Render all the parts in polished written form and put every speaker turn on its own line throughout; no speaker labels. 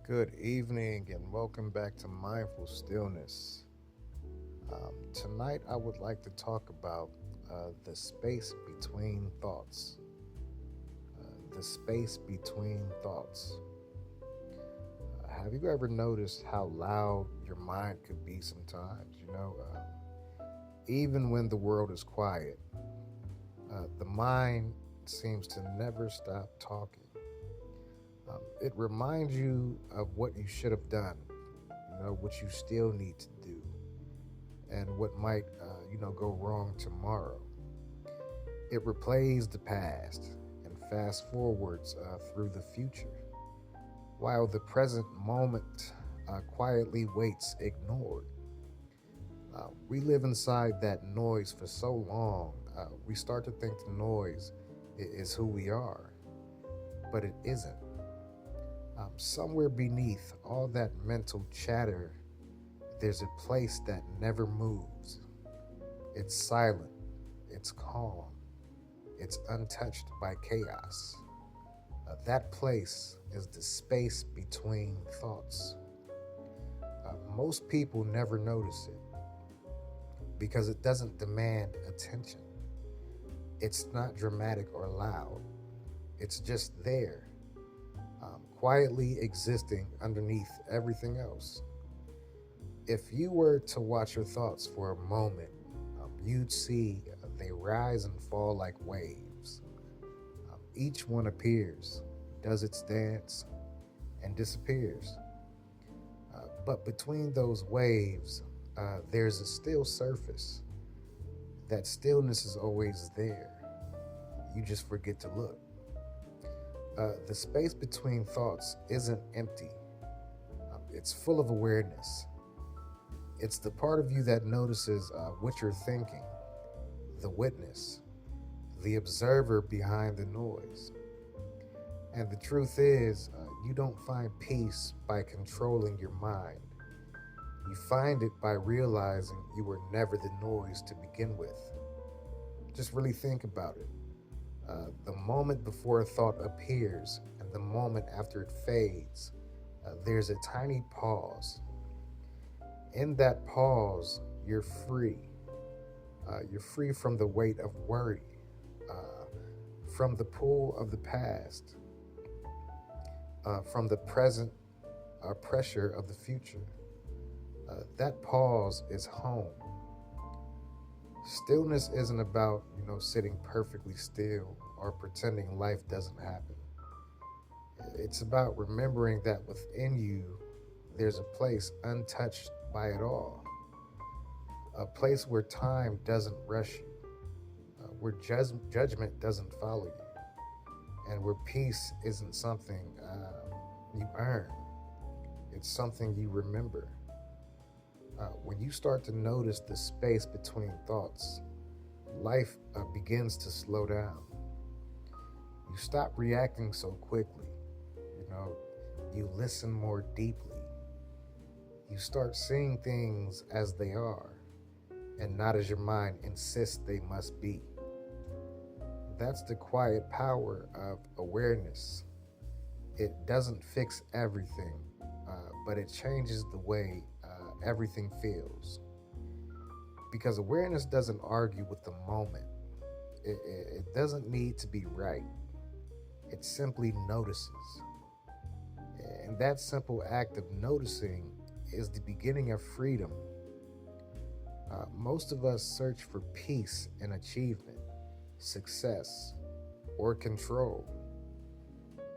Good evening and welcome back to Mindful Stillness. Tonight, I would like to talk about the space between thoughts. The space between thoughts. Have you ever noticed how loud your mind could be sometimes? Even when the world is quiet, the mind seems to never stop talking. It reminds you of what you should have done, what you still need to do, and what might, go wrong tomorrow. It replays the past and fast forwards through the future, while the present moment quietly waits ignored. We live inside that noise for so long, we start to think the noise is who we are, but it isn't. Somewhere beneath all that mental chatter, there's a place that never moves. It's silent, it's calm, it's untouched by chaos. That place is the space between thoughts. Most people never notice it because it doesn't demand attention. It's not dramatic or loud, it's just there, quietly existing underneath everything else. If you were to watch your thoughts for a moment, you'd see they rise and fall like waves. Each one appears, does its dance, and disappears. But between those waves, there's a still surface. That stillness is always there. You just forget to look. The space between thoughts isn't empty, it's full of awareness. It's the part of you that notices what you're thinking, the witness, the observer behind the noise. And the truth is, you don't find peace by controlling your mind. You find it by realizing you were never the noise to begin with. Just really think about it. The moment before a thought appears and the moment after it fades, there's a tiny pause. In that pause, you're free. You're free from the weight of worry, from the pull of the past, from the present pressure of the future. That pause is home. Stillness isn't about, sitting perfectly still or pretending life doesn't happen. It's about remembering that within you, there's a place untouched by it all. A place where time doesn't rush you, where judgment doesn't follow you, and where peace isn't something you earn. It's something you remember. When you start to notice the space between thoughts, life begins to slow down. You stop reacting so quickly. You listen more deeply. You start seeing things as they are and not as your mind insists they must be. That's the quiet power of awareness. It doesn't fix everything, but it changes the way everything feels. Because awareness doesn't argue with the moment. It doesn't need to be right. It simply notices. And that simple act of noticing is the beginning of freedom. Most of us search for peace and achievement, success, or control.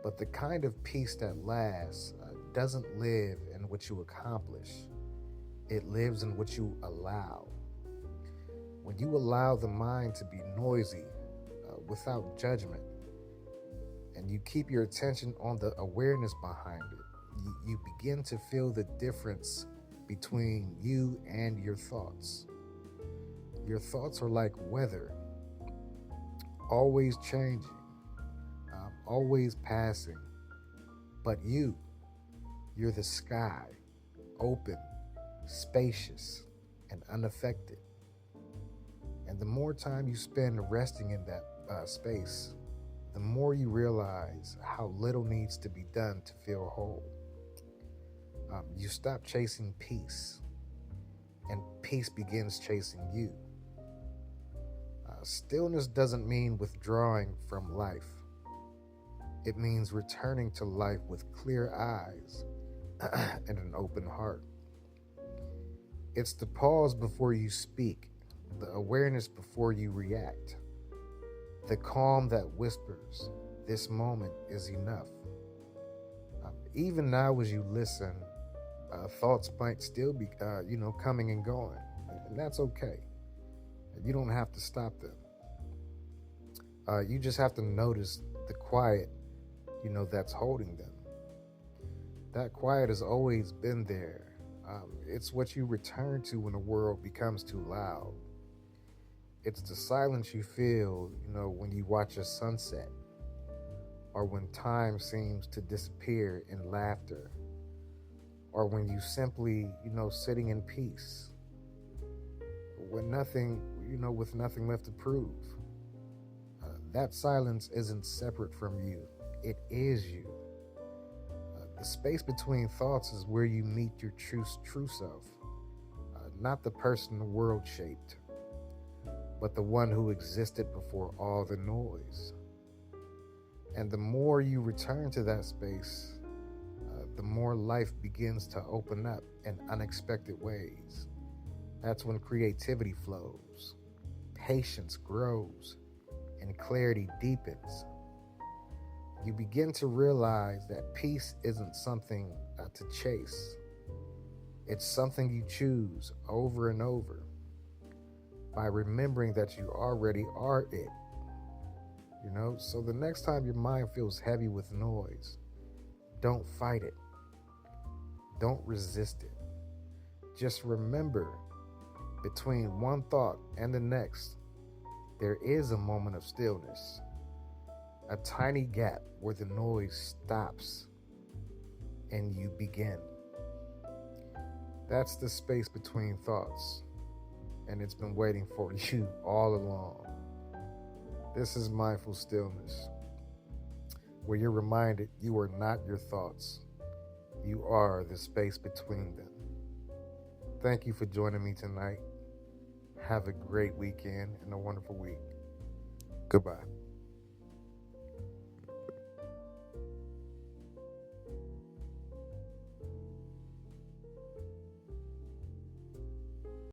But the kind of peace that lasts doesn't live in what you accomplish. It lives in what you allow. When you allow the mind to be noisy, without judgment, and you keep your attention on the awareness behind it, you begin to feel the difference between you and your thoughts. Your thoughts are like weather, always changing, always passing. But you're the sky, open, spacious, and unaffected. And the more time you spend resting in that space, the more you realize how little needs to be done to feel whole. You stop chasing peace, and peace begins chasing you. Stillness doesn't mean withdrawing from life, it means returning to life with clear eyes and an open heart. It's the pause before you speak, the awareness before you react, the calm that whispers, "This moment is enough." Even now, as you listen, thoughts might still be, coming and going, and that's okay. You don't have to stop them. You just have to notice the quiet, that's holding them. That quiet has always been there. It's what you return to when the world becomes too loud. It's the silence you feel, when you watch a sunset, or when time seems to disappear in laughter, or when you simply, sitting in peace, with nothing left to prove. That silence isn't separate from you, it is you. The space between thoughts is where you meet your true self, not the person the world shaped, but the one who existed before all the noise. And the more you return to that space, the more life begins to open up in unexpected ways. That's when creativity flows, patience grows, and clarity deepens. You begin to realize that peace isn't something to chase. It's something you choose over and over by remembering that you already are it. So the next time your mind feels heavy with noise, don't fight it. Don't resist it. Just remember, between one thought and the next, there is a moment of stillness, a tiny gap where the noise stops and you begin. That's the space between thoughts, and it's been waiting for you all along. This is Mindful Stillness, where you're reminded you are not your thoughts. You are the space between them. Thank you for joining me tonight. Have a great weekend and a wonderful week. Goodbye.